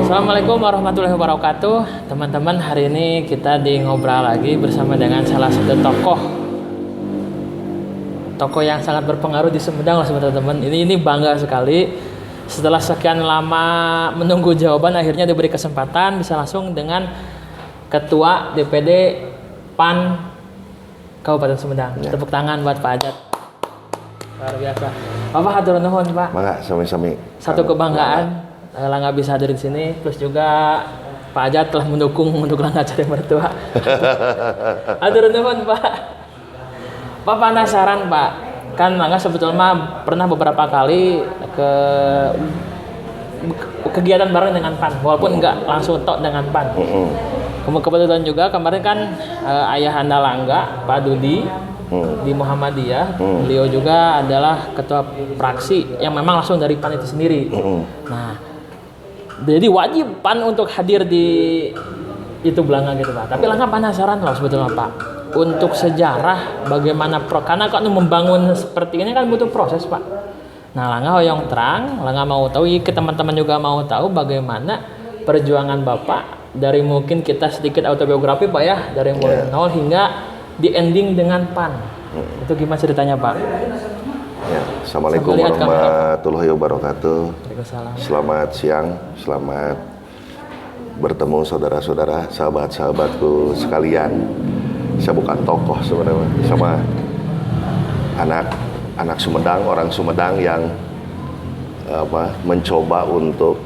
Assalamualaikum warahmatullahi wabarakatuh. Teman-teman, hari ini kita di ngobrol lagi bersama dengan salah satu tokoh yang sangat berpengaruh di Sumedang loh teman-teman. Ini bangga sekali. Setelah sekian lama menunggu jawaban, akhirnya diberi kesempatan bisa langsung dengan Ketua DPD PAN Kabupaten Sumedang. Ya. Tepuk tangan buat Pak Ajat. Luar biasa. Bapak hatur nuhun, Pak. Mangga sami-sami. Satu kebanggaan Langga bisa hadir di sini, plus juga Pak Ajat telah mendukung untuk Langga cari mertua. Hatur nuhun, Pak. Pak penasaran, Pak. Kan Langga sebetulnya pernah beberapa kali ke kegiatan bareng dengan PAN, walaupun enggak langsung tok dengan PAN. Kebetulan juga kemarin kan ayahanda Langga, Pak Dudi di Muhammadiyah, beliau juga adalah ketua fraksi yang memang langsung dari PAN itu sendiri. Nah, jadi wajib PAN untuk hadir di itu Langga gitu, Pak. Tapi Langga penasaran loh sebetulnya, Pak, untuk sejarah bagaimana karena kalau membangun seperti ini kan butuh proses, Pak. Nah, Langga hoyong terang, Langga mau tahu, ke teman-teman juga mau tahu bagaimana perjuangan Bapak dari mungkin kita sedikit autobiografi, Pak ya, dari mulai nol hingga di ending dengan PAN. Itu gimana ceritanya, Pak? Ya, Assalamualaikum warahmatullahi wabarakatuh. Selamat siang, selamat bertemu saudara-saudara, sahabat-sahabatku sekalian. Saya bukan tokoh sebenarnya, sama anak Sumedang, orang Sumedang yang mencoba untuk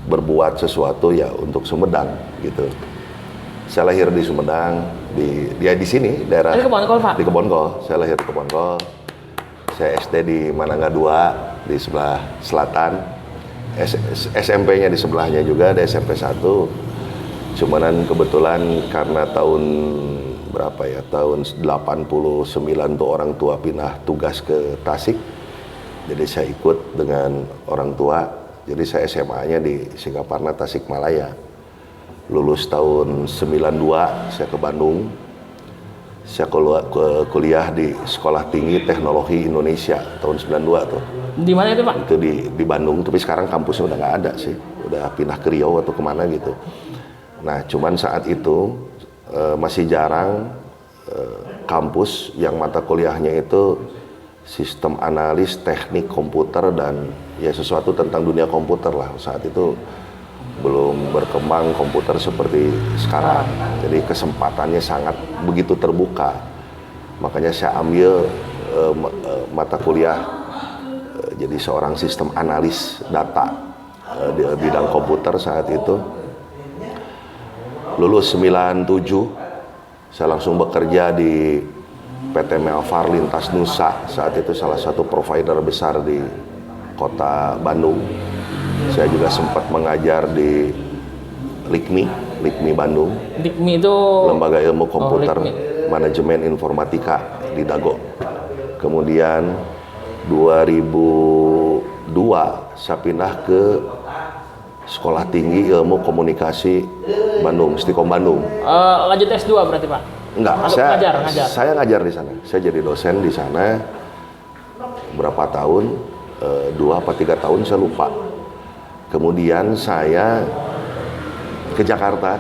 berbuat sesuatu ya untuk Sumedang gitu. Saya lahir di Sumedang, di sini daerah di Kebonkol, Pak. Di Kebonkol. Saya lahir di Kebonkol. Saya SD di Manangga 2 di sebelah selatan. SMP-nya di sebelahnya juga, ada SMP 1. Cuman kebetulan karena tahun berapa ya? Tahun 89 tuh orang tua pindah tugas ke Tasik. Jadi saya ikut dengan orang tua. Jadi saya SMA-nya di Singaparna Tasikmalaya. Lulus tahun 92 saya ke Bandung. Saya kuliah di Sekolah Tinggi Teknologi Indonesia tahun 92 tuh. Di mana itu, Pak? Itu di Bandung, tapi sekarang kampusnya udah nggak ada sih. Udah pindah ke Riau atau kemana gitu. Nah, cuman saat itu masih jarang kampus yang mata kuliahnya itu sistem analis teknik komputer dan ya sesuatu tentang dunia komputer lah. Saat itu belum berkembang komputer seperti sekarang, jadi kesempatannya sangat begitu terbuka. Makanya saya ambil mata kuliah jadi seorang sistem analis data di bidang komputer saat itu. Lulus 97, saya langsung bekerja di PT Melfar Lintas Nusa, saat itu salah satu provider besar di kota Bandung. Saya juga sempat mengajar di LIKMI Bandung. LIKMI itu Lembaga Ilmu Komputer Manajemen Informatika di Dago. Kemudian 2002 saya pindah ke Sekolah Tinggi Ilmu Komunikasi Bandung, Stikom Bandung. Lanjut S2 berarti, Pak? Enggak, ngajar. Saya ngajar di sana. Saya jadi dosen di sana berapa tahun, 2 apa 3 tahun saya lupa. Kemudian saya ke Jakarta.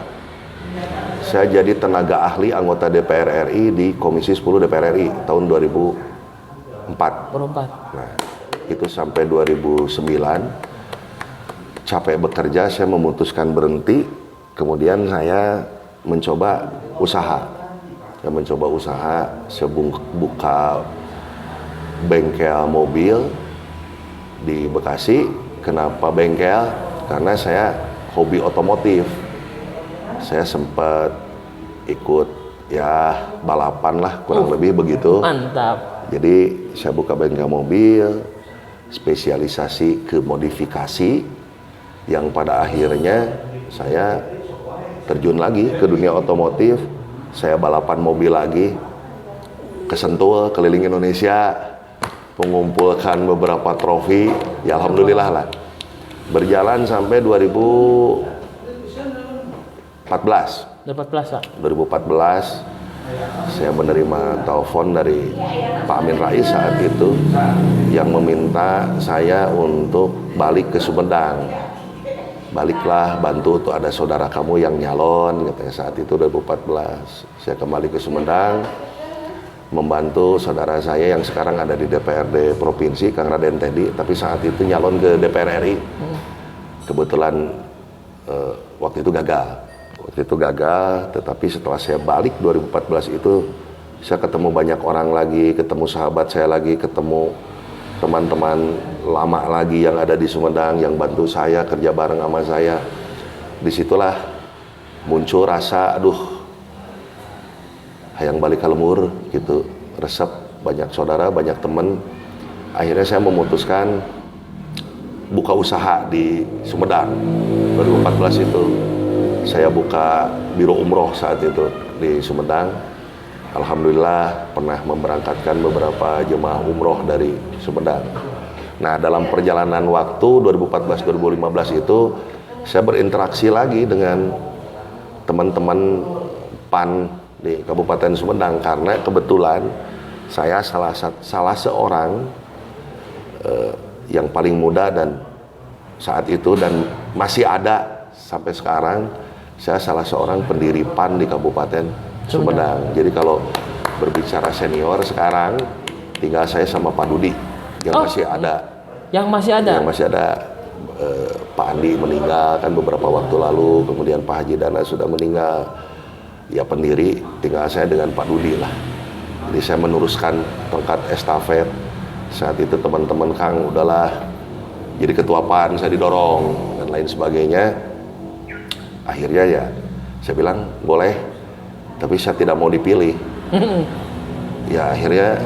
Saya jadi tenaga ahli anggota DPR RI di Komisi 10 DPR RI tahun 2004. Nah, itu sampai 2009. Capek bekerja, saya memutuskan berhenti. Kemudian saya mencoba usaha. Saya buka bengkel mobil di Bekasi. Kenapa bengkel? Karena saya hobi otomotif. Saya sempat ikut ya balapan lah, kurang lebih begitu. Mantap. Jadi saya buka bengkel mobil, spesialisasi ke modifikasi, yang pada akhirnya saya terjun lagi ke dunia otomotif. Saya balapan mobil lagi, ke Sentul, keliling Indonesia, mengumpulkan beberapa trofi, ya alhamdulillah lah. Berjalan sampai 2014. 2014 saya menerima telepon dari Pak Amin Rais saat itu yang meminta saya untuk balik ke Sumedang. baliklah bantu tuh ada saudara kamu yang nyalon katanya saat itu 2014. Saya kembali ke Sumedang membantu saudara saya yang sekarang ada di DPRD Provinsi, Kang Raden Teddy, tapi saat itu nyalon ke DPR RI. Kebetulan waktu itu gagal, tetapi setelah saya balik 2014 itu saya ketemu banyak orang lagi, ketemu sahabat saya lagi, ketemu teman-teman lama lagi yang ada di Sumedang yang bantu saya kerja bareng sama saya. Disitulah muncul rasa, aduh, hayang balik ke lembur gitu, resep, banyak saudara, banyak teman. Akhirnya saya memutuskan buka usaha di Sumedang 2014 itu. Saya buka biro umroh saat itu di Sumedang. Alhamdulillah pernah memberangkatkan beberapa jemaah umroh dari Sumedang. Nah, dalam perjalanan waktu 2014-2015 itu saya berinteraksi lagi dengan teman-teman PAN di Kabupaten Sumedang karena kebetulan saya salah seorang yang paling muda dan saat itu dan masih ada sampai sekarang, saya salah seorang pendiri PAN di Kabupaten Sumedang. Jadi kalau berbicara senior sekarang tinggal saya sama Pak Dudi yang masih ada. Yang masih ada. Yang masih ada. Pak Andi meninggal kan beberapa waktu lalu, kemudian Pak Haji Dana sudah meninggal. Ya pendiri tinggal saya dengan Pak Dudi lah. Jadi saya meneruskan tongkat estafet. Saat itu teman-teman Kang udahlah jadi ketua PAN, saya didorong dan lain sebagainya. Akhirnya ya saya bilang boleh, tapi saya tidak mau dipilih. Ya akhirnya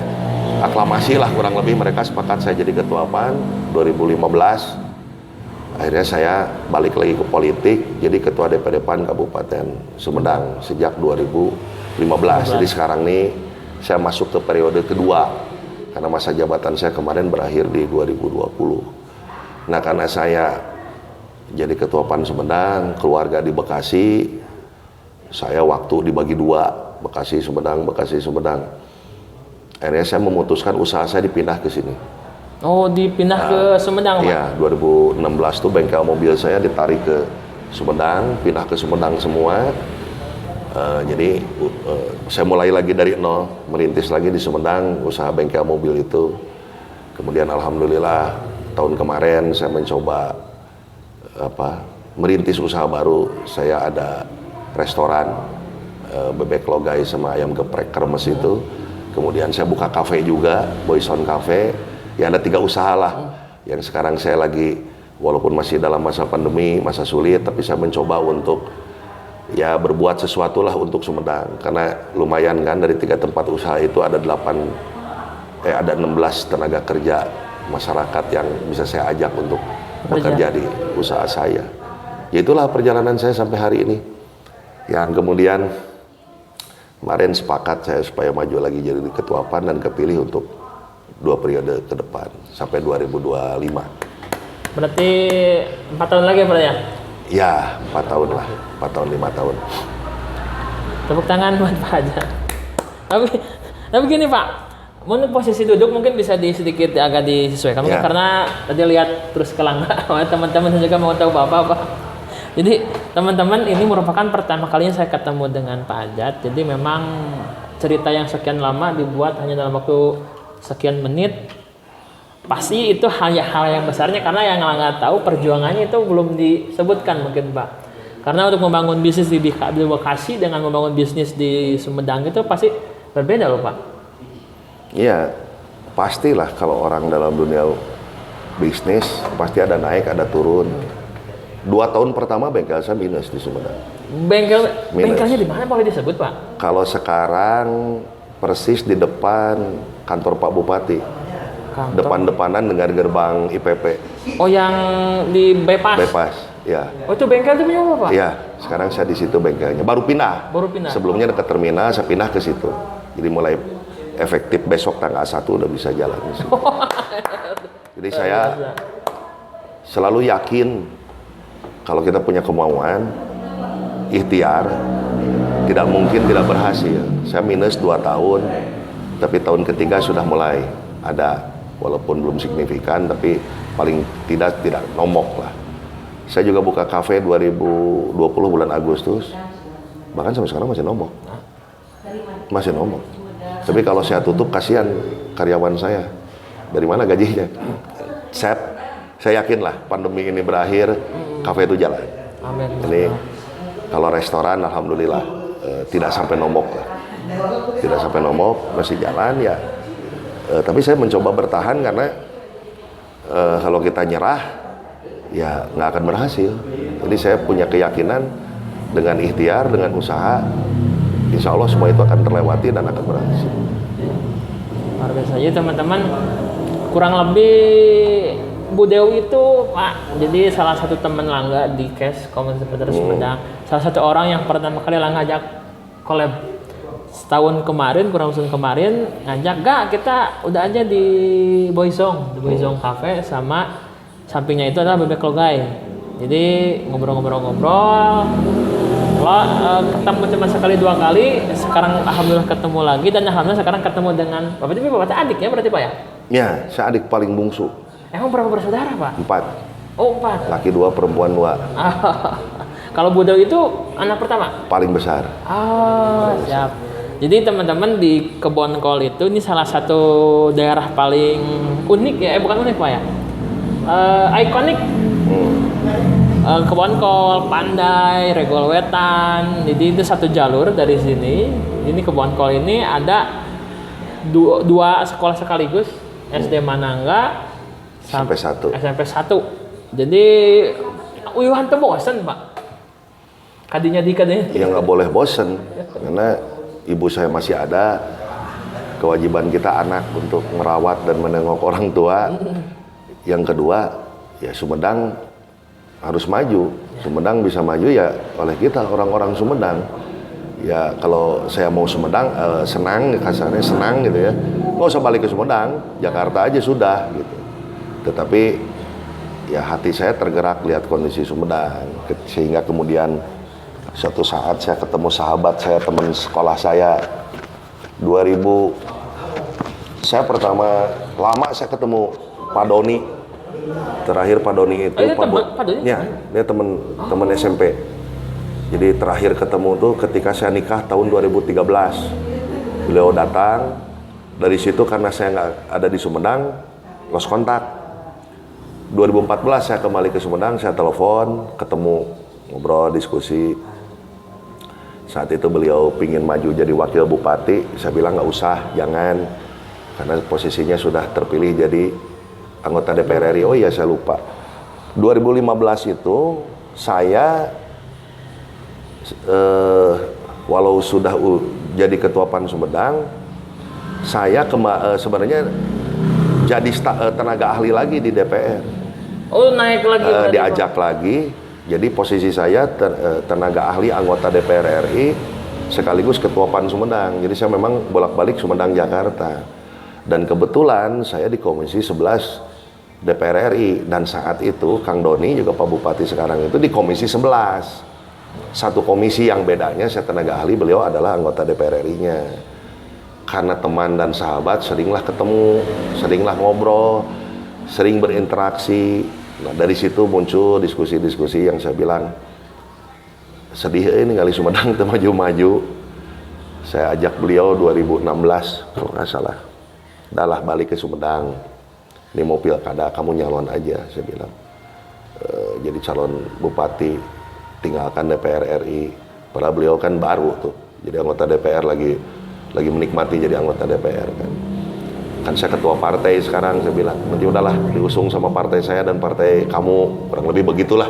aklamasi lah kurang lebih, mereka sepakat saya jadi ketua PAN 2015. Akhirnya saya balik lagi ke politik, jadi ketua DPD PAN Kabupaten Sumedang sejak 2015. Jadi sekarang nih saya masuk ke periode kedua karena masa jabatan saya kemarin berakhir di 2020. Nah, karena saya jadi ketua PAN Sumedang, keluarga di Bekasi, saya waktu dibagi dua, Bekasi Sumedang. Akhirnya saya memutuskan usaha saya dipindah ke sini. Oh, dipindah ke Sumedang, Pak? Iya, 2016 tuh bengkel mobil saya ditarik ke Sumedang, pindah ke Sumedang semua. Jadi saya mulai lagi dari nol, merintis lagi di Sumedang, usaha bengkel mobil itu. Kemudian alhamdulillah tahun kemarin saya mencoba merintis usaha baru. Saya ada restoran bebek logai sama ayam geprek kremes itu. Kemudian saya buka kafe juga, Boyson Cafe. Ya ada 3 usaha lah. Yang sekarang saya lagi, walaupun masih dalam masa pandemi, masa sulit, tapi saya mencoba untuk ya berbuat sesuatu lah untuk Sumedang. Karena lumayan kan, dari 3 tempat usaha itu ada 16 tenaga kerja masyarakat yang bisa saya ajak untuk bekerja di usaha saya. Ya itulah perjalanan saya sampai hari ini. Yang kemudian kemarin sepakat saya supaya maju lagi jadi ketua PAN dan kepilih untuk 2 periode ke depan sampai 2025. Berarti 4 tahun lagi Pak ya? Ya, 4 tahun lah, 4 tahun 5 tahun. Tepuk tangan buat Pak aja. Tapi gini Pak, menurut posisi duduk mungkin bisa sedikit agak disesuaikan Ya. Karena tadi lihat terus ke langga teman-teman juga mau tahu Bapak. Jadi teman-teman ini merupakan pertama kalinya saya ketemu dengan Pak Ajat. Jadi memang cerita yang sekian lama dibuat hanya dalam waktu sekian menit. Pasti itu hanya hal yang besarnya karena yang nggak tahu perjuangannya itu belum disebutkan mungkin Pak. Karena untuk membangun bisnis di Bekasi dengan membangun bisnis di Sumedang itu pasti berbeda loh Pak. Iya, pastilah kalau orang dalam dunia bisnis pasti ada naik, ada turun. 2 tahun pertama bengkel saya minus di Sumedang. Bengkelnya di mana boleh disebut Pak? Kalau sekarang persis di depan kantor Pak Bupati. Depan-depanan dengan gerbang IPP. Oh, yang di Bypass? Bypass, ya. Oh, itu bengkel itu punya apa Pak? Iya, sekarang saya di situ bengkelnya. Baru pindah. Sebelumnya dekat terminal, saya pindah ke situ. Jadi mulai efektif besok tanggal 1 udah bisa jalan di situ. Jadi saya selalu yakin kalau kita punya kemauan, ikhtiar, tidak mungkin tidak berhasil. Saya minus 2 tahun, tapi tahun ketiga sudah mulai ada, walaupun belum signifikan, tapi paling tidak nomok lah. Saya juga buka kafe 2020 bulan Agustus. Bahkan sampai sekarang masih nombok. Masih nombok. Tapi kalau saya tutup, kasihan karyawan saya. Dari mana gajinya? Saya yakin lah pandemi ini berakhir, kafe itu jalan. Amin. Ini kalau restoran, alhamdulillah tidak sampai nombok lah. Tidak sampai nombok, masih jalan ya. Tapi saya mencoba bertahan karena kalau kita nyerah, ya nggak akan berhasil. Jadi saya punya keyakinan dengan ikhtiar, dengan usaha, insya Allah semua itu akan terlewati dan akan berhasil. Luar biasa aja teman-teman. Kurang lebih Bu Dewi itu Pak, jadi salah satu teman Langga di Cash Komunitas Sepeda Sumedang. Salah satu orang yang pertama kali Langga ajak collab setahun kemarin, kurang tahun kemarin ngajak, gak kita udah aja di Boysong, di Boysong Cafe, sama sampingnya itu adalah Bebek Logai. Jadi ngobrol-ngobrol-ngobrol, ketemu cuma sekali dua kali, sekarang alhamdulillah ketemu lagi, dan alhamdulillah sekarang ketemu dengan Bapak itu Bapak adik ya berarti Pak ya? Ya, saya adik paling bungsu. Emang berapa bersaudara Pak? 4. Oh 4. Laki 2, perempuan 2. Kalau Bu Dewi itu anak pertama? Paling besar. Oh siap. Jadi teman-teman di Kebon Kol itu ini salah satu daerah paling unik ya, bukan unik Pak ya? Ikonik. Kebon Kol, Pandai, Regol Wetan. Jadi itu satu jalur dari sini. Ini Kebon Kol ini ada dua sekolah sekaligus, SD Manangga SMP 1. SMP 1. Jadi uyuhan teu bosen Pak. Kadinya Ya nggak boleh bosen karena ibu saya masih ada. Kewajiban kita anak untuk merawat dan menengok orang tua. Yang kedua, ya Sumedang harus maju. Sumedang bisa maju ya oleh kita orang-orang Sumedang. Ya kalau saya mau Sumedang senang, kasarnya senang gitu ya. Nggak usah balik ke Sumedang, Jakarta aja sudah gitu. Tetapi ya hati saya tergerak lihat kondisi Sumedang, sehingga kemudian suatu saat saya ketemu sahabat saya, teman sekolah saya 2000. Saya pertama lama saya ketemu Pak Doni. Terakhir Pak Doni itu Pak Doni? Ya, dia teman SMP. Jadi terakhir ketemu tuh ketika saya nikah tahun 2013. Beliau datang. Dari situ karena saya nggak ada di Sumedang, lost kontak. 2014 saya kembali ke Sumedang, saya telepon, ketemu, ngobrol, diskusi. Saat itu beliau pingin maju jadi wakil bupati, saya bilang nggak usah, jangan, karena posisinya sudah terpilih jadi anggota DPR RI. Oh iya saya lupa. 2015 itu saya walau sudah jadi ketua PAN Sumedang, saya sebenarnya jadi tenaga ahli lagi di DPR. Oh naik lagi. Diajak lagi. Jadi posisi saya tenaga ahli anggota DPR RI sekaligus ketua PAN Sumedang. Jadi saya memang bolak-balik Sumedang Jakarta. Dan kebetulan saya di Komisi 11 DPR RI. Dan saat itu Kang Doni juga Pak Bupati sekarang itu di Komisi 11. Satu komisi yang bedanya saya tenaga ahli, beliau adalah anggota DPR RI-nya. Karena teman dan sahabat seringlah ketemu, seringlah ngobrol, sering berinteraksi. Nah dari situ muncul diskusi-diskusi yang saya bilang sedih ini kali Sumedang itu maju-maju. Saya ajak beliau 2016 kalau nggak salah, udahlah balik ke Sumedang, ini mau pilkada kamu nyalon aja, saya bilang. Jadi calon bupati, tinggalkan DPR RI. Padahal beliau kan baru tuh, jadi anggota DPR lagi menikmati jadi anggota DPR kan saya ketua partai sekarang, saya bilang nanti udahlah diusung sama partai saya dan partai kamu, kurang lebih begitulah.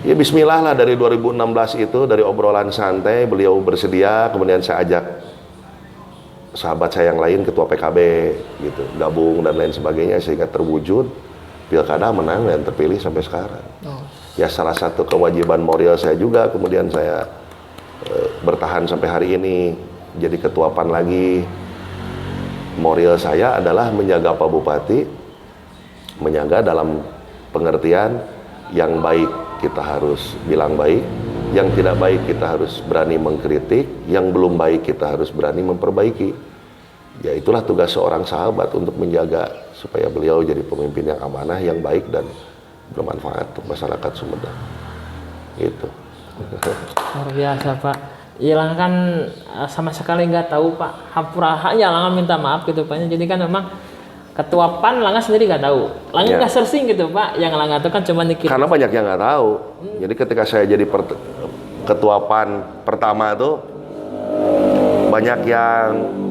Ya bismillah lah, dari 2016 itu dari obrolan santai beliau bersedia, kemudian saya ajak sahabat saya yang lain ketua PKB gitu gabung dan lain sebagainya, sehingga terwujud pilkada, menang dan terpilih sampai sekarang. Ya salah satu kewajiban moral saya juga, kemudian saya bertahan sampai hari ini jadi ketua PAN lagi. Moral saya adalah menjaga Pak Bupati, menjaga dalam pengertian yang baik kita harus bilang baik, yang tidak baik kita harus berani mengkritik, yang belum baik kita harus berani memperbaiki. Ya itulah tugas seorang sahabat untuk menjaga supaya beliau jadi pemimpin yang amanah, yang baik dan bermanfaat untuk masyarakat Sumedang. Gitu. Luar biasa Pak. Ilang kan sama sekali nggak tahu Pak. Hampura ya Langga minta maaf gitu Pak. Jadi kan memang ketua PAN Langga sendiri nggak tahu. Langga nggak searching gitu Pak. Yang Langga itu kan cuma dikit. Karena banyak yang nggak tahu. Jadi ketika saya jadi ketua PAN pertama tuh banyak yang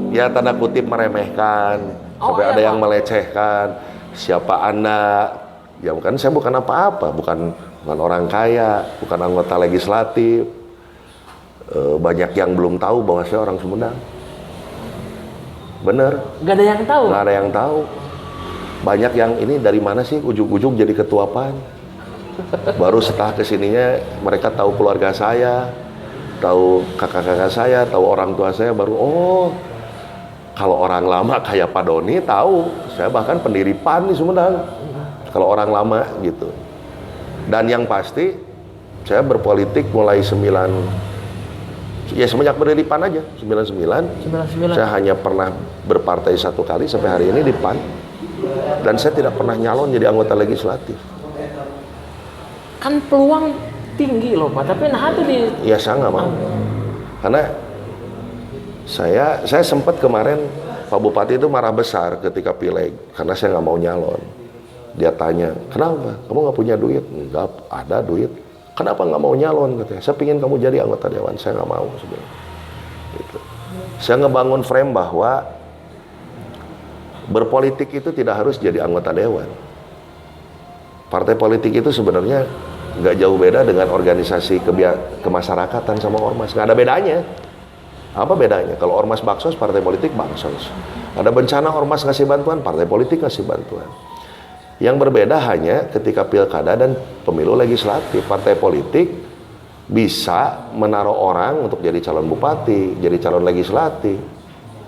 ya tanda kutip meremehkan, sampai ada yang melecehkan. Siapa Anda? Ya kan saya bukan apa-apa, bukan orang kaya, bukan anggota legislatif. Banyak yang belum tahu bahwa saya orang Sumedang. Bener. Gak ada yang tahu. Gak ada yang tahu. Banyak yang ini dari mana sih ujung-ujung jadi ketua PAN. Baru setelah kesininya mereka tahu keluarga saya, tahu kakak-kakak saya, tahu orang tua saya, baru oh kalau orang lama kayak Pak Doni tahu. Saya bahkan pendiri PAN di Sumedang. Kalau orang lama gitu. Dan yang pasti saya berpolitik mulai semenjak berdiri PAN aja 99. Saya hanya pernah berpartai satu kali sampai hari ini di PAN. Dan saya tidak pernah nyalon jadi anggota legislatif. Kan peluang tinggi loh Pak, tapi nah itu di... Ya saya nggak mau. Karena saya sempat kemarin Pak Bupati itu marah besar ketika pileg karena saya nggak mau nyalon. Dia tanya, kenapa? Kamu nggak punya duit? Nggak ada duit. Kenapa nggak mau nyalon? Katanya, saya pingin kamu jadi anggota dewan. Saya nggak mau sebenarnya. Gitu. Saya ngebangun frame bahwa berpolitik itu tidak harus jadi anggota dewan. Partai politik itu sebenarnya nggak jauh beda dengan organisasi kemasyarakatan sama ormas. Nggak ada bedanya. Apa bedanya? Kalau ormas baksos, partai politik baksos. Ada bencana, ormas ngasih bantuan, partai politik ngasih bantuan. Yang berbeda hanya ketika pilkada dan pemilu legislatif. Partai politik bisa menaruh orang untuk jadi calon bupati, jadi calon legislatif.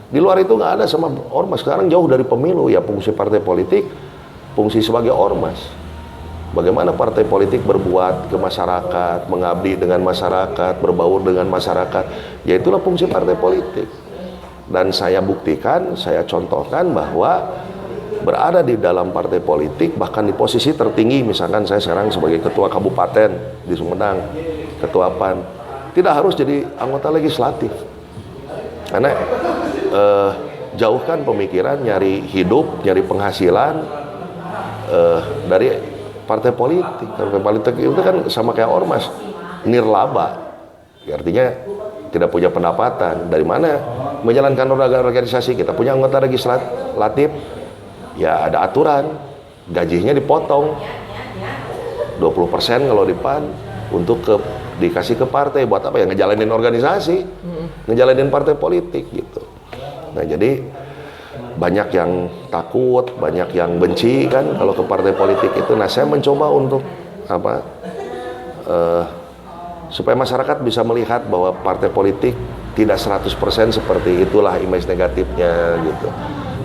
Di luar itu nggak ada sama ormas. Sekarang jauh dari pemilu, ya fungsi partai politik, fungsi sebagai ormas. Bagaimana partai politik berbuat ke masyarakat, mengabdi dengan masyarakat, berbaur dengan masyarakat, ya itulah fungsi partai politik. Dan saya buktikan, saya contohkan bahwa berada di dalam partai politik, bahkan di posisi tertinggi, misalkan saya sekarang sebagai ketua kabupaten di Sumedang, ketua PAN, tidak harus jadi anggota legislatif. Karena jauhkan pemikiran nyari hidup, nyari penghasilan dari partai politik. Partai politik itu kan sama kayak ormas, nirlaba, artinya tidak punya pendapatan. Dari mana menjalankan organisasi? Kita punya anggota legislatif, ya ada aturan, gajinya dipotong 20% kalau di PAN untuk dikasih ke partai. Buat apa ya? Ngejalanin organisasi, ngejalanin partai politik gitu. Nah jadi banyak yang takut, banyak yang benci kan kalau ke partai politik itu. Nah saya mencoba untuk supaya masyarakat bisa melihat bahwa partai politik tidak 100% seperti itulah image negatifnya gitu.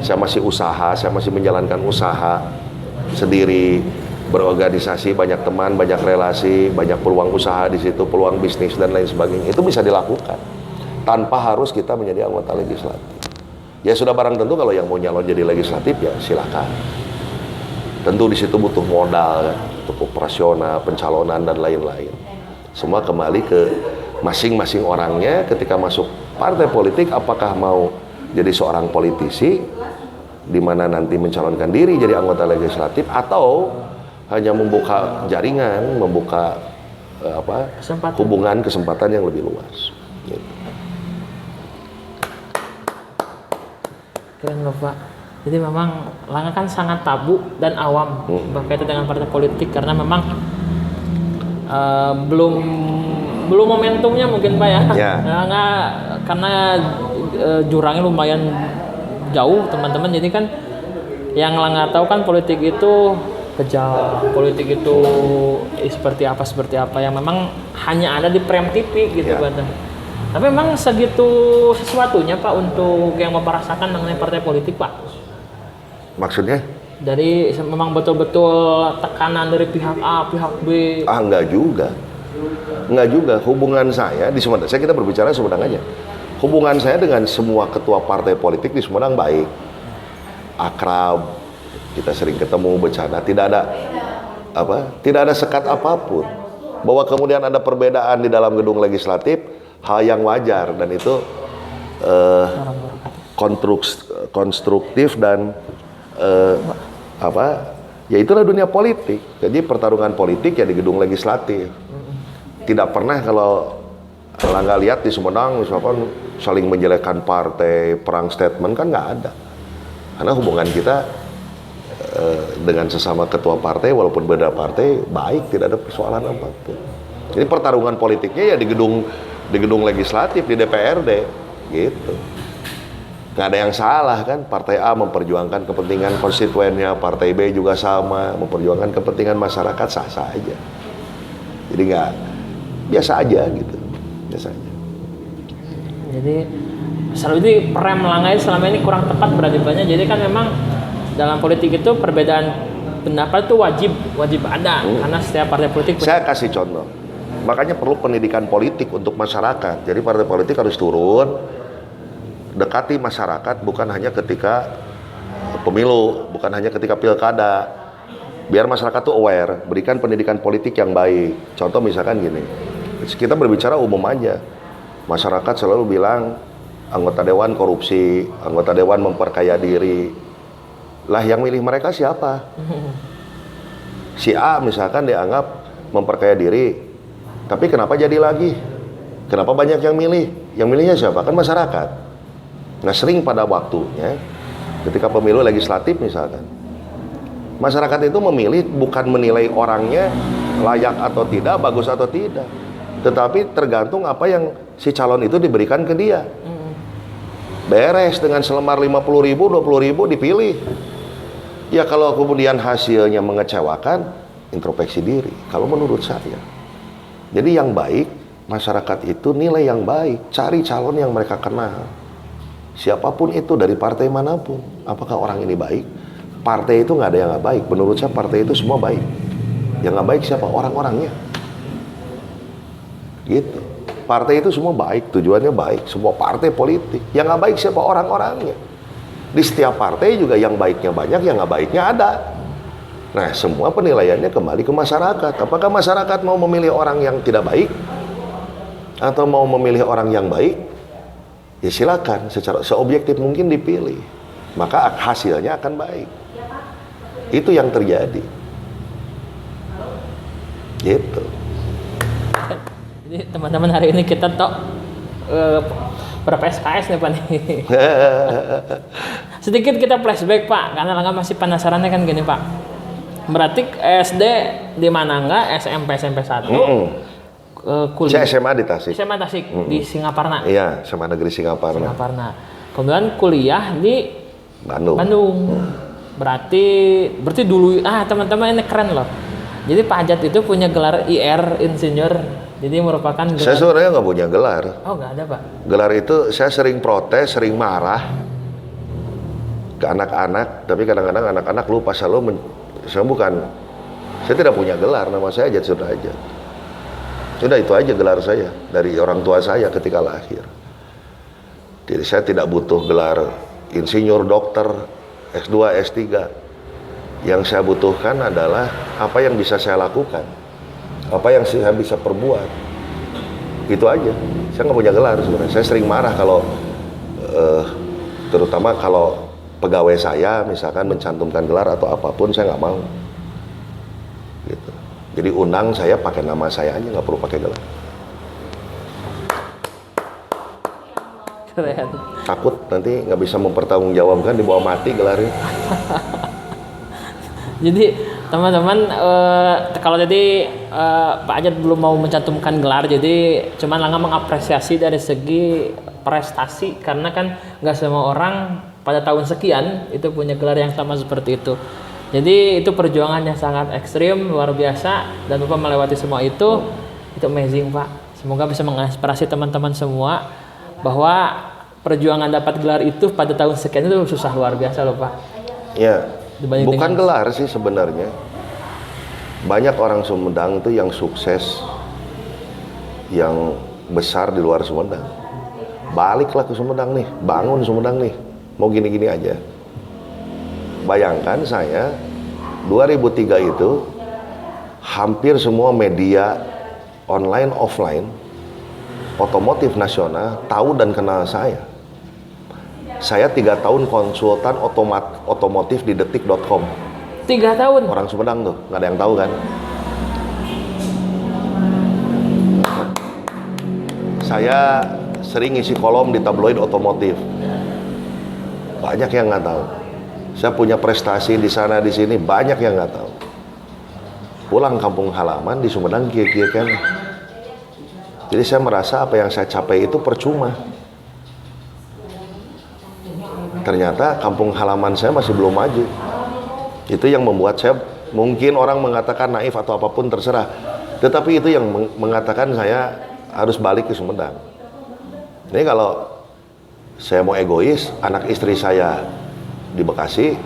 Saya masih usaha, saya masih menjalankan usaha sendiri, berorganisasi, banyak teman, banyak relasi, banyak peluang usaha di situ, peluang bisnis dan lain sebagainya. Itu bisa dilakukan tanpa harus kita menjadi anggota legislatif. Ya sudah barang tentu kalau yang mau nyalon jadi legislatif ya silakan. Tentu di situ butuh modal, kan, untuk operasional, pencalonan dan lain-lain. Semua kembali ke masing-masing orangnya ketika masuk partai politik, apakah mau jadi seorang politisi di mana nanti mencalonkan diri jadi anggota legislatif, atau hanya membuka jaringan, membuka hubungan kesempatan yang lebih luas. Gitu. Keren loh Pak. Jadi memang Langga kan sangat tabu dan awam berkaitan dengan partai politik karena memang belum momentumnya mungkin Pak ya. Langga karena jurangnya lumayan jauh teman-teman. Jadi kan yang Langga tahu kan politik itu kejam, politik itu seperti apa yang memang hanya ada di Prem TV gitu Pak. Tapi memang segitu sesuatunya Pak untuk yang merasakan mengenai partai politik Pak. Maksudnya? Dari memang betul-betul tekanan dari pihak A, pihak B. Enggak juga. Hubungan saya di Sumedang, kita berbicara Sumedang aja. Hubungan saya dengan semua ketua partai politik di Sumedang baik, akrab, kita sering ketemu bercanda, tidak ada tidak ada sekat apapun. Bahwa kemudian ada perbedaan di dalam gedung legislatif, hal yang wajar dan itu konstruktif dan ya itulah dunia politik. Jadi pertarungan politik ya di gedung legislatif. Tidak pernah kalau nggak lihat di Sumedang misalkan saling menjelekkan partai, perang statement, kan nggak ada. Karena hubungan kita dengan sesama ketua partai walaupun beda partai baik, tidak ada persoalan apapun. Jadi pertarungan politiknya ya di gedung legislatif, di DPRD gitu. Nggak ada yang salah kan, partai A memperjuangkan kepentingan konstituennya, partai B juga sama memperjuangkan kepentingan masyarakat, sah-sah aja. Jadi nggak, biasa aja gitu, biasa aja. Jadi selalu ini rem Langgai selama ini kurang tepat berarti banyak. Jadi kan memang dalam politik itu perbedaan pendapat itu wajib ada karena setiap partai politik. Saya kasih contoh, makanya perlu pendidikan politik untuk masyarakat. Jadi partai politik harus turun, dekati masyarakat bukan hanya ketika pemilu, bukan hanya ketika pilkada. Biar masyarakat tuh aware, berikan pendidikan politik yang baik. Contoh misalkan gini, kita berbicara umum aja. Masyarakat selalu bilang anggota dewan korupsi, anggota dewan memperkaya diri. Lah yang milih mereka siapa? Si A misalkan dianggap memperkaya diri, tapi kenapa jadi lagi? Kenapa banyak yang milih? Yang milihnya siapa? Kan masyarakat. Nah sering pada waktunya ketika pemilu legislatif misalkan, masyarakat itu memilih bukan menilai orangnya layak atau tidak, bagus atau tidak, tetapi tergantung apa yang si calon itu diberikan ke dia. Beres dengan selembar 50.000, 20.000 dipilih. Ya kalau kemudian hasilnya mengecewakan, introspeksi diri. Kalau menurut saya, jadi yang baik masyarakat itu nilai yang baik, cari calon yang mereka kenal. Siapapun itu dari partai manapun, apakah orang ini baik? Partai itu nggak ada yang nggak baik. Menurut saya partai itu semua baik. Yang nggak baik siapa? Orang-orangnya. Gitu. Partai itu semua baik, tujuannya baik. Semua partai politik. Yang nggak baik siapa? Orang-orangnya. Di setiap partai juga yang baiknya banyak, yang nggak baiknya ada. Nah, semua penilaiannya kembali ke masyarakat. Apakah masyarakat mau memilih orang yang tidak baik? Atau mau memilih orang yang baik? Ya silakan, secara seobjektif mungkin dipilih. Maka hasilnya akan baik. Itu yang terjadi. Gitu. Jadi teman-teman hari ini kita berapa SKS nih Pak nih? Sedikit kita flashback Pak, karena Langga masih penasarannya kan gini Pak. Berarti SD di Manangga, SMP 1, kuliah. Saya SMA di Tasik. SMA Tasik di Singaparna. Iya, SMA Negeri Singaparna. Kemudian kuliah di Bandung. Berarti dulu teman-teman ini keren loh. Jadi Pak Ajat itu punya gelar IR Insinyur. Jadi merupakan gelar. Saya sebenarnya nggak punya gelar. Oh nggak ada Pak. Gelar itu saya sering protes, sering marah ke anak-anak. Tapi kadang-kadang anak-anak lupa saya tidak punya gelar. Nama saya Ajat Sudrajat. Sudah itu aja gelar saya dari orang tua saya ketika lahir. Jadi saya tidak butuh gelar insinyur, dokter, S2, S3. Yang saya butuhkan adalah apa yang bisa saya lakukan, apa yang saya bisa perbuat. Itu aja. Saya nggak punya gelar sebenarnya. Saya sering marah kalau, terutama kalau pegawai saya misalkan mencantumkan gelar atau apapun, saya nggak mau. Gitu. Jadi undang saya pakai nama saya aja, nggak perlu pakai gelar. Keren. Takut nanti nggak bisa mempertanggungjawabkan, dibawa mati gelarnya. Jadi teman-teman kalau tadi Pak Ajat belum mau mencantumkan gelar, jadi cuman Langga mengapresiasi dari segi prestasi karena kan nggak semua orang pada tahun sekian itu punya gelar yang sama seperti itu. Jadi itu perjuangannya sangat ekstrim, luar biasa, dan Bapak melewati semua itu amazing Pak. Semoga bisa menginspirasi teman-teman semua bahwa perjuangan dapat gelar itu pada tahun sekian itu susah luar biasa loh Pak. Ya. Bukan gelar sih sebenarnya. Banyak orang Sumedang itu yang sukses, yang besar di luar Sumedang. Baliklah ke Sumedang nih, bangun Sumedang nih. Mau gini-gini aja. Bayangkan saya 2003 itu hampir semua media online offline otomotif nasional tahu dan kenal saya. Saya 3 tahun konsultan otomotif di detik.com. 3 tahun? Orang Sumedang tuh, nggak ada yang tahu kan. Saya sering ngisi kolom di tabloid otomotif. Banyak yang nggak tahu. Saya punya prestasi di sana di sini, banyak yang nggak tahu. Pulang kampung halaman di Sumedang kia-kia kan. Jadi saya merasa apa yang saya capai itu percuma. Ternyata kampung halaman saya masih belum maju. Itu yang membuat saya, mungkin orang mengatakan naif atau apapun terserah. Tetapi itu yang mengatakan saya harus balik ke Sumedang. Ini kalau saya mau egois, anak istri saya di Bekasi,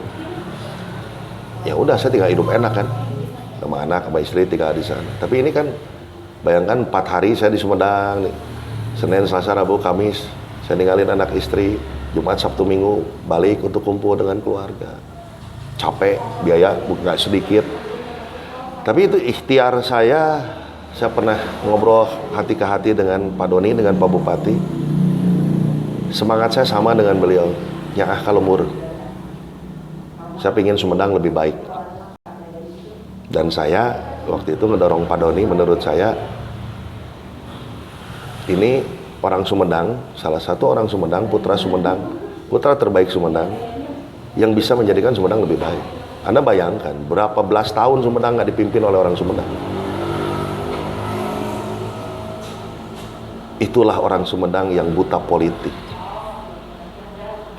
ya udah saya tinggal hidup enak kan. Sama anak, sama istri tinggal di sana. Tapi ini kan, bayangkan 4 hari saya di Sumedang nih. Senin, Selasa, Rabu, Kamis, saya ninggalin anak istri. Jumat, Sabtu, Minggu balik untuk kumpul dengan keluarga. Capek, biaya nggak sedikit. Tapi itu ikhtiar saya. Saya pernah ngobrol hati ke hati dengan Pak Doni, dengan Pak Bupati. Semangat saya sama dengan beliau. Nyaah kalumur. Saya ingin Sumedang lebih baik. Dan saya waktu itu ngedorong Pak Doni, menurut saya ini orang Sumedang, salah satu orang Sumedang, putra Sumedang, putra terbaik Sumedang, yang bisa menjadikan Sumedang lebih baik. Anda bayangkan, berapa belas tahun Sumedang nggak dipimpin oleh orang Sumedang. Itulah orang Sumedang yang buta politik.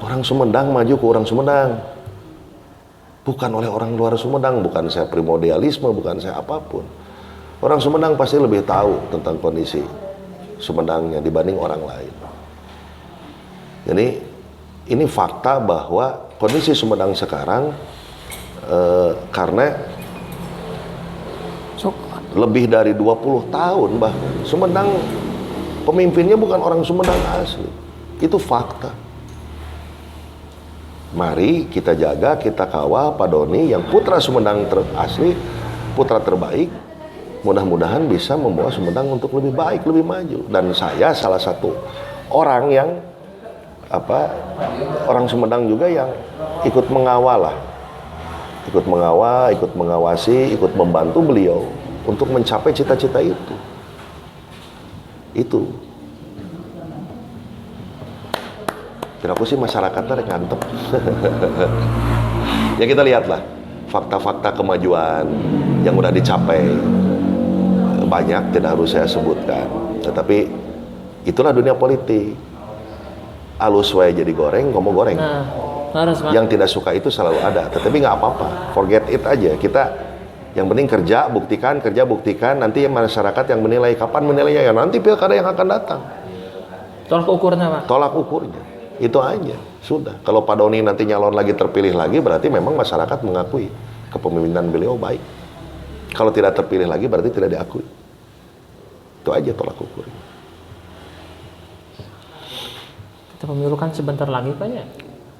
Orang Sumedang maju ke orang Sumedang. Bukan oleh orang luar Sumedang, bukan saya primordialisme, bukan saya apapun. Orang Sumedang pasti lebih tahu tentang kondisi Sumedangnya dibanding orang lain. Jadi ini fakta bahwa kondisi Sumedang sekarang karena lebih dari 20 tahun bahkan Sumedang pemimpinnya bukan orang Sumedang asli. Itu fakta. Mari kita jaga, kita kawal Pak Doni yang putra Sumedang asli, putra terbaik. Mudah-mudahan bisa membawa Sumedang untuk lebih baik, lebih maju. Dan saya salah satu orang yang orang Sumedang juga yang ikut mengawal lah. Ikut mengawal, ikut mengawasi, ikut membantu beliau untuk mencapai cita-cita itu. Itu. Kira-kira sih masyarakatnya ngantep. Ya kita lihatlah fakta-fakta kemajuan yang udah dicapai. Banyak, tidak harus saya sebutkan. Tetapi itulah dunia politik. Alus wae jadi goreng, ngomong goreng. Nah, harus, yang tidak suka itu selalu ada. Tetapi nggak apa-apa, forget it aja. Kita yang penting kerja, buktikan. Nanti masyarakat yang menilai. Kapan menilainya? Ya nanti pilkada yang akan datang. Tolak ukurnya, Pak. Tolak ukurnya. Itu aja. Sudah. Kalau Pak Doni nanti nyalon lagi, terpilih lagi, berarti memang masyarakat mengakui kepemimpinan beliau baik. Kalau tidak terpilih lagi, berarti tidak diakui. Itu aja tolak ukur. Kita pemilu kan sebentar lagi, Pak ya?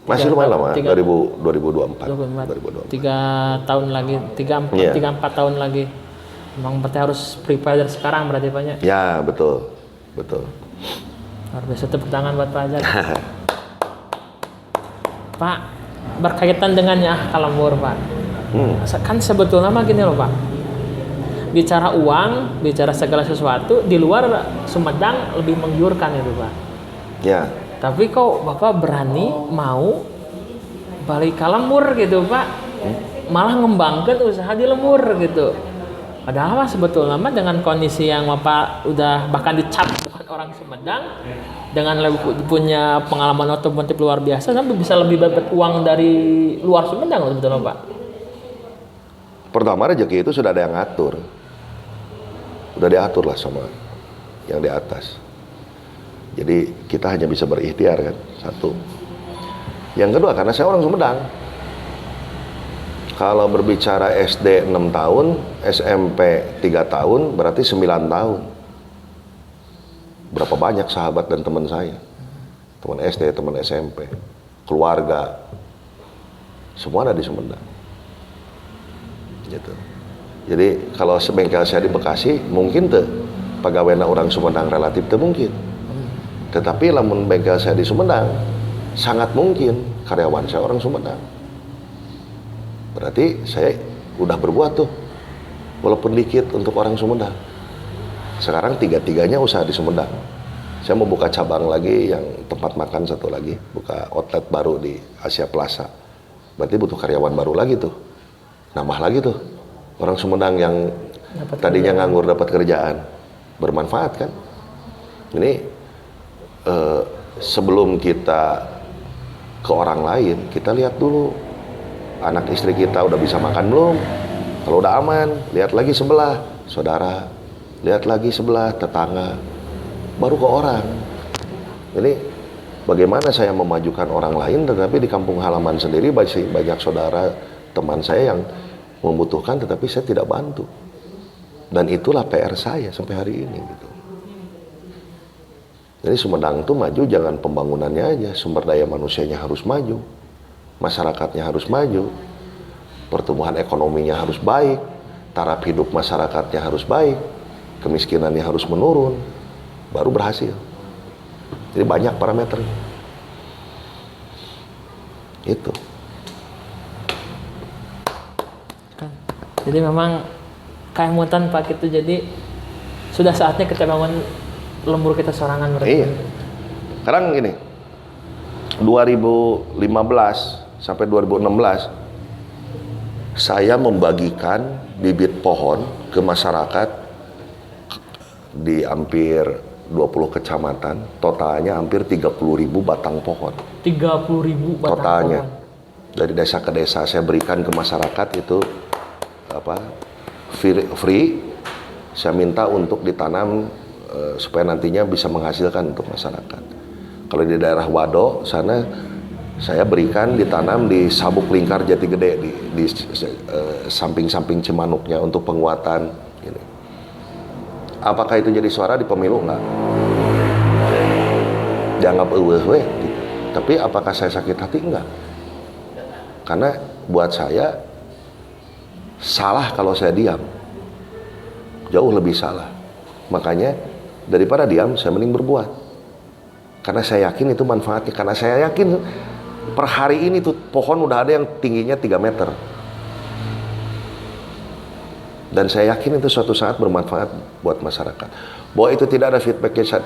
Masih lumayan lama, 2024. 3 tahun lagi, 3-4 tahun lagi. Memang berarti harus prepare dari sekarang berarti, Pak ya? Ya, betul. Luar biasa, tepuk tangan buat Pak Ajat. Pak, berkaitan dengan Nyaah Kalumur, Pak. Kan sebetulnya mah gini loh, Pak. Bicara uang, bicara segala sesuatu, di luar Sumedang lebih menggiurkan itu, Pak. Ya. Tapi kok Bapak berani mau balik ke lembur gitu, Pak? Malah ngembangkan usaha di lembur gitu. Padahal sebetulnya mah dengan kondisi yang Bapak udah bahkan dicap bukan orang Sumedang, dengan punya pengalaman otomotif luar biasa, sampai bisa lebih dapat uang dari luar Sumedang loh sebetulnya, Pak. Pertama rezeki itu sudah ada yang ngatur. Udah diatur lah sama yang di atas. Jadi kita hanya bisa berikhtiar kan, satu. Yang kedua, karena saya orang Sumedang. Kalau berbicara SD 6 tahun, SMP 3 tahun, berarti 9 tahun. Berapa banyak sahabat dan teman saya. Teman SD, teman SMP, keluarga. Semua ada di Sumedang. Gitu. Jadi kalau bengkel saya di Bekasi mungkin tuh pegawainya orang Sumedang relatif tuh mungkin. Tetapi lamun bengkel saya di Sumedang sangat mungkin karyawan saya orang Sumedang. Berarti saya udah berbuat tuh walaupun dikit untuk orang Sumedang. Sekarang tiga-tiganya usaha di Sumedang. Saya mau buka cabang lagi yang tempat makan satu lagi, buka outlet baru di Asia Plaza. Berarti butuh karyawan baru lagi tuh. Nambah lagi tuh. Orang Sumedang yang tadinya nganggur dapat kerjaan. Bermanfaat kan? Ini sebelum kita ke orang lain, kita lihat dulu anak istri kita udah bisa makan belum? Kalau udah aman, lihat lagi sebelah saudara, lihat lagi sebelah tetangga, baru ke orang. Ini bagaimana saya memajukan orang lain, tetapi di kampung halaman sendiri banyak saudara teman saya yang membutuhkan, tetapi saya tidak bantu. Dan itulah PR saya sampai hari ini gitu. Jadi Sumedang itu maju jangan pembangunannya aja, sumber daya manusianya harus maju, masyarakatnya harus maju, pertumbuhan ekonominya harus baik, taraf hidup masyarakatnya harus baik, kemiskinannya harus menurun, baru berhasil. Jadi banyak parameternya. Itu. Jadi memang kehemutan Pak itu, jadi sudah saatnya kita bangun lembur kita sorangan berarti. Iya. Sekarang gini, 2015 sampai 2016 saya membagikan bibit pohon ke masyarakat di hampir 20 kecamatan, totalnya hampir 30.000 batang pohon. 30.000 batang totalnya. pohon. Dari desa ke desa saya berikan ke masyarakat itu free. Saya minta untuk ditanam supaya nantinya bisa menghasilkan untuk masyarakat. Kalau di daerah Wado sana saya berikan ditanam di Sabuk Lingkar Jati Gede di samping-samping Cimanuknya untuk penguatan gini. Apakah itu jadi suara di pemilu? Enggak. Dianggap eueuh gitu. Tapi apakah saya sakit hati? Enggak. Karena buat saya salah kalau saya diam. Jauh lebih salah. Makanya daripada diam, saya mending berbuat. Karena saya yakin itu manfaatnya. Karena saya yakin per hari ini tuh pohon udah ada yang tingginya 3 meter. Dan saya yakin itu suatu saat bermanfaat buat masyarakat. Bahwa itu tidak ada feedbacknya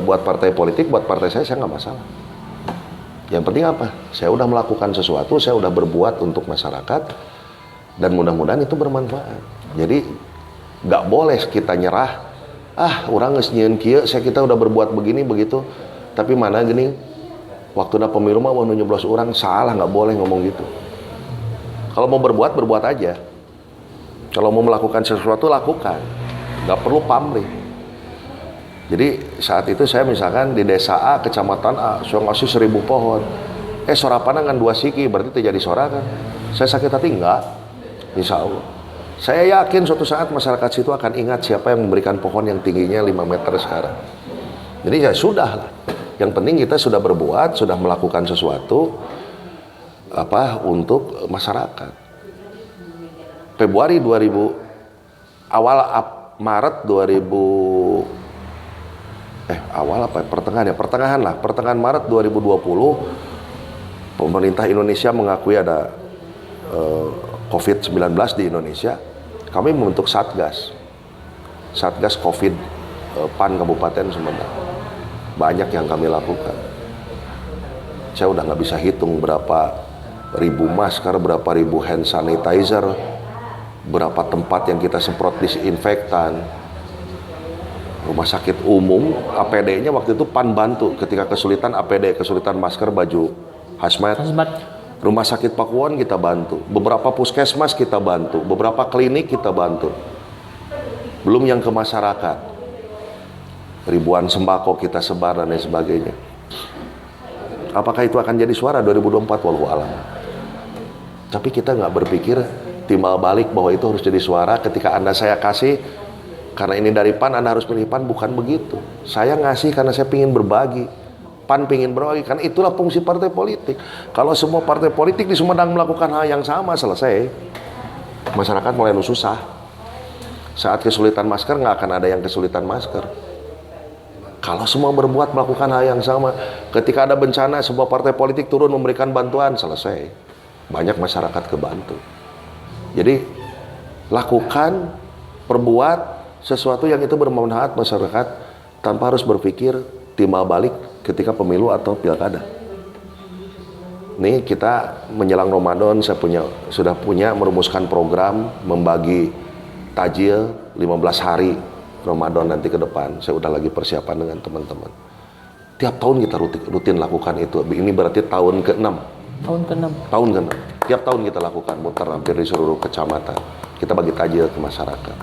buat partai politik, buat partai saya nggak masalah. Yang penting apa? Saya udah melakukan sesuatu, saya udah berbuat untuk masyarakat, dan mudah-mudahan itu bermanfaat. Jadi nggak boleh kita nyerah. Orang geus nyieun kieu, kita udah berbuat begini begitu, tapi mana gini waktunya pemilu mah mau nyoblos orang, salah, nggak boleh ngomong gitu. Kalau mau berbuat aja. Kalau mau melakukan sesuatu lakukan, nggak perlu pamrih. Jadi saat itu saya misalkan di desa A, kecamatan A, saya ngasih 1000 pohon, sorapan kan 2 siki, berarti terjadi sorakan. Saya sakit hati enggak? Insya Allah. Saya yakin suatu saat masyarakat situ akan ingat siapa yang memberikan pohon yang tingginya 5 meter sekarang. Jadi ya sudah lah. Yang penting kita sudah berbuat, sudah melakukan sesuatu untuk masyarakat. Februari 2000, pertengahan Maret 2020 pemerintah Indonesia mengakui ada COVID-19 di Indonesia. Kami membentuk Satgas COVID PAN Kabupaten Sumedang. Banyak yang kami lakukan. Saya udah nggak bisa hitung berapa ribu masker, berapa ribu hand sanitizer, berapa tempat yang kita semprot disinfektan. Rumah sakit umum, APD-nya waktu itu PAN bantu ketika kesulitan APD, kesulitan masker, baju hazmat. Rumah sakit Pakuwon kita bantu, beberapa puskesmas kita bantu, beberapa klinik kita bantu. Belum yang ke masyarakat. Ribuan sembako kita sebar dan lain sebagainya. Apakah itu akan jadi suara 2024? Wallahu a'lam. Tapi kita nggak berpikir timbal balik bahwa itu harus jadi suara ketika saya kasih karena ini dari PAN, Anda harus pilih PAN. Bukan begitu. Saya ngasih karena saya ingin berbagi. PAN ingin berbagi, kan itulah fungsi partai politik. Kalau semua partai politik di Sumedang melakukan hal yang sama, selesai. Masyarakat mulai susah. Saat kesulitan masker, nggak akan ada yang kesulitan masker. Kalau semua berbuat melakukan hal yang sama, ketika ada bencana, sebuah partai politik turun memberikan bantuan, selesai. Banyak masyarakat kebantu. Jadi, lakukan, perbuat sesuatu yang itu bermanfaat masyarakat tanpa harus berpikir timbal balik ketika pemilu atau pilkada. Nih kita menjelang Ramadan, saya sudah punya merumuskan program membagi tajil 15 hari Ramadan nanti ke depan. Saya udah lagi persiapan dengan teman-teman. Tiap tahun kita rutin lakukan itu. Ini berarti tahun ke-6. Tahun ke-6. Tiap tahun kita lakukan, muter hampir di seluruh kecamatan. Kita bagi tajil ke masyarakat.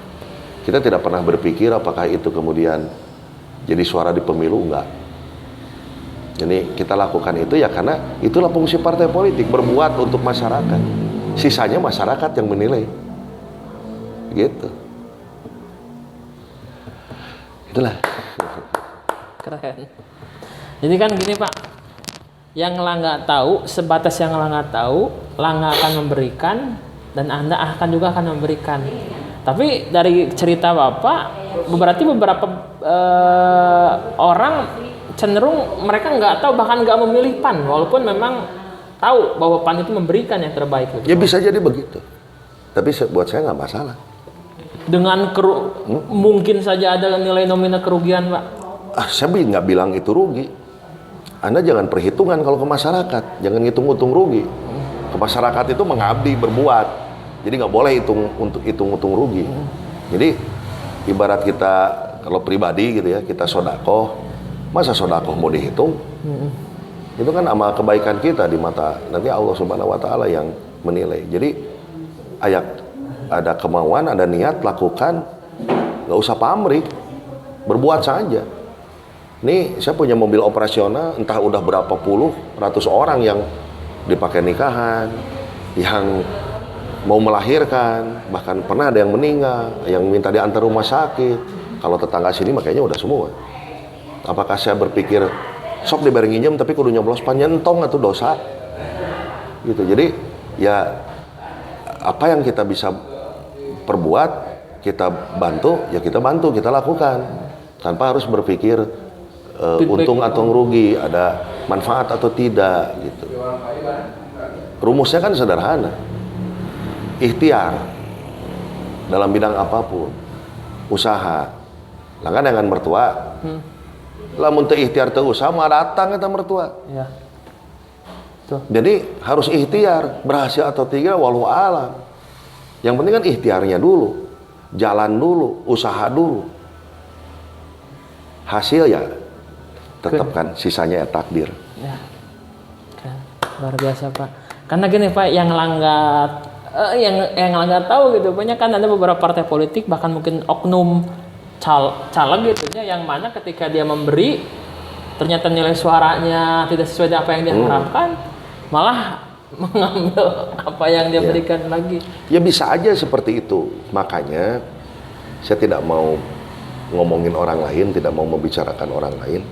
Kita tidak pernah berpikir apakah itu kemudian jadi suara di pemilu, enggak. Jadi kita lakukan itu ya karena itulah fungsi partai politik, berbuat untuk masyarakat. Sisanya masyarakat yang menilai. Gitu. Itulah. Keren. Jadi kan gini Pak, yang Ela nggak tahu, sebatas yang Ela nggak tahu, Ela nggak akan memberikan, dan Anda juga akan memberikan. Tapi dari cerita Bapak, berarti beberapa orang cenderung mereka nggak tahu, bahkan nggak memilih PAN, walaupun memang tahu bahwa PAN itu memberikan yang terbaik. Ya bisa jadi begitu. Tapi buat saya nggak masalah. Dengan mungkin saja ada nilai nominal kerugian, Pak. Saya nggak bilang itu rugi. Anda jangan perhitungan kalau ke masyarakat, jangan hitung-hitung rugi. Ke masyarakat itu mengabdi, berbuat. Jadi nggak boleh hitung-hitung rugi. Jadi ibarat kita kalau pribadi gitu ya, kita sodakoh, masa sodakoh mau dihitung? Itu kan amal kebaikan kita di mata nanti Allah Subhanahu Wa Taala yang menilai. Jadi ada kemauan, ada niat, lakukan, nggak usah pamrih, berbuat saja. Nih saya punya mobil operasional, entah udah berapa puluh ratus orang yang dipakai nikahan, yang mau melahirkan, bahkan pernah ada yang meninggal, yang minta diantar rumah sakit. Kalau tetangga sini makanya udah semua. Apakah saya berpikir sok diberi nginjem tapi kudu nyoblos panjentong atau dosa? Gitu. Jadi ya apa yang kita bisa perbuat, kita bantu, ya kita bantu, kita lakukan. Tanpa harus berpikir untung atau rugi, ada manfaat atau tidak gitu. Rumusnya kan sederhana. Ikhtiar dalam bidang apapun. Usaha. Lah kan dengan mertua. Lamun teu ikhtiar teu usaha mah datang eta mertua. Ya. Tuh. Jadi harus ikhtiar, berhasil atau tidak walau alam. Yang penting kan ikhtiarnya dulu, jalan dulu, usaha dulu. Hasil ya tetap kan, sisanya ya takdir. Ya. Luar biasa Pak. Karena gini Pak, yang nggak tahu gitu, banyak kan ada beberapa partai politik, bahkan mungkin oknum caleg gitu ya, yang mana ketika dia memberi ternyata nilai suaranya tidak sesuai dengan apa yang dia harapkan, malah mengambil apa yang dia berikan lagi. Ya bisa aja seperti itu. Makanya saya tidak mau ngomongin orang lain, tidak mau membicarakan orang lain.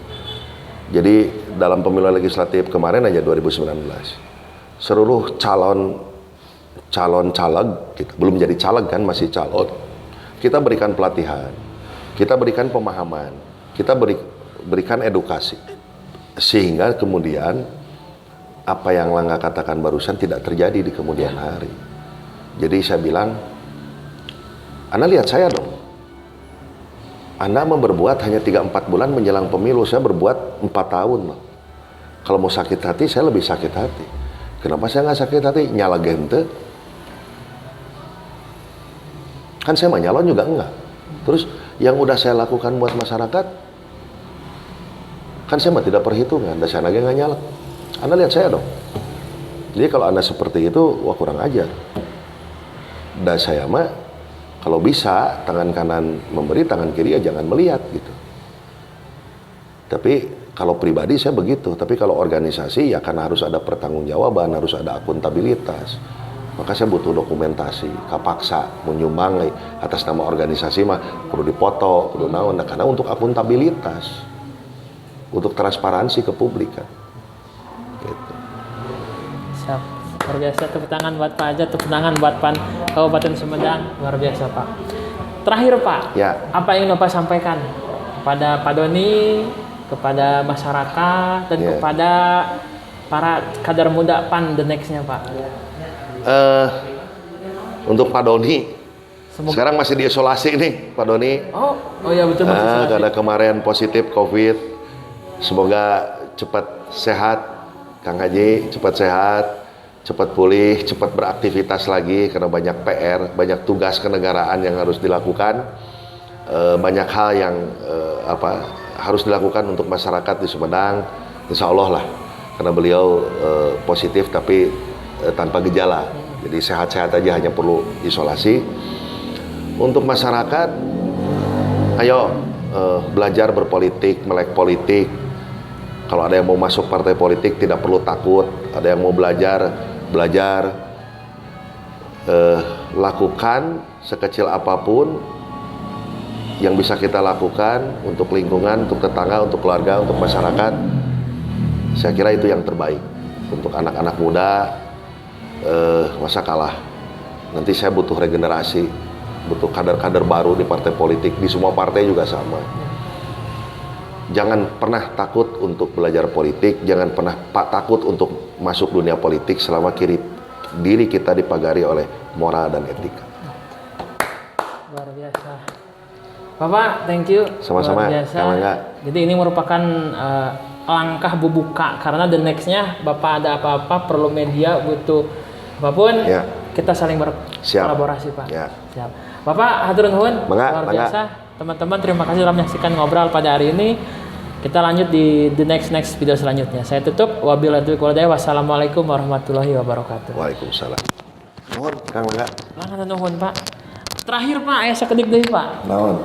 Jadi dalam pemilu legislatif kemarin aja 2019, seluruh calon caleg, kita belum jadi caleg kan, masih calon, kita berikan pelatihan, kita berikan pemahaman, kita berikan edukasi, sehingga kemudian apa yang Langga katakan barusan tidak terjadi di kemudian hari. Jadi saya bilang, Anda lihat saya dong. Anda mau berbuat hanya 3-4 bulan menjelang pemilu, saya berbuat 4 tahun loh. Kalau mau sakit hati, saya lebih sakit hati. Kenapa saya nggak sakit hati? Nyala gente. Kan saya mah nyalon juga enggak. Terus yang udah saya lakukan buat masyarakat, kan saya mah tidak perhitungan, dan saya lagi nggak nyala. Anda lihat saya dong. Jadi kalau Anda seperti itu, wah kurang ajar. Dan saya mah kalau bisa tangan kanan memberi, tangan kiri ya jangan melihat gitu. Tapi kalau pribadi saya begitu. Tapi kalau organisasi ya karena harus ada pertanggungjawaban, harus ada akuntabilitas. Maka saya butuh dokumentasi, kapaksa, menyumbang atas nama organisasi mah perlu dipoto, perlu naon. Nah, karena untuk akuntabilitas, untuk transparansi ke publik kan. Gitu. Siap. Luar biasa, tepuk tangan buat Pak Ajat, tepuk tangan buat PAN Kabupaten Sumedang, luar biasa Pak. terakhir Pak, Ya. apa yang Bapak sampaikan kepada Pak Doni, kepada masyarakat, dan Ya. kepada para kader muda PAN the next-nya Pak? Untuk Pak Doni, Semoga. sekarang masih diisolasi nih Pak Doni. Oh ya betul masih isolasi. Karena kemarin positif COVID. Semoga cepat sehat, Kang Haji, cepat sehat, cepat pulih, cepat beraktivitas lagi karena banyak PR, banyak tugas kenegaraan yang harus dilakukan, banyak hal yang harus dilakukan untuk masyarakat di Sumedang. Insya Allah lah, karena beliau positif tapi tanpa gejala, jadi sehat-sehat aja, hanya perlu isolasi. Untuk masyarakat, ayo belajar berpolitik, melek politik. Kalau ada yang mau masuk partai politik tidak perlu takut. Ada yang mau belajar, lakukan sekecil apapun yang bisa kita lakukan untuk lingkungan, untuk tetangga, untuk keluarga, untuk masyarakat. Saya kira itu yang terbaik untuk anak-anak muda. Masa kalah? Nanti saya butuh regenerasi, butuh kader-kader baru di partai politik, di semua partai juga sama. Jangan pernah takut untuk belajar politik, jangan pernah takut untuk masuk dunia politik selama diri kita dipagari oleh moral dan etika. Luar biasa. Bapak, thank you. Sama-sama. Luar biasa. Sama-sama. Jadi ini merupakan langkah buka, karena the next-nya Bapak ada apa-apa perlu media, butuh apapun, Ya. kita saling berkolaborasi Pak. Ya. Siap. Bapak, hatur nuhun. Mangga, Luar mangga. biasa. Teman-teman, terima kasih telah menyaksikan ngobrol pada hari ini. Kita lanjut di the next video selanjutnya. Saya tutup. Wabillahi taufiq wal hidayah. Wassalamualaikum warahmatullahi wabarakatuh. Waalaikumsalam. Nuhun, Kang Mangga. Langan nuhun Pak. Terakhir Pak, aya sakedik deui Pak. Naon?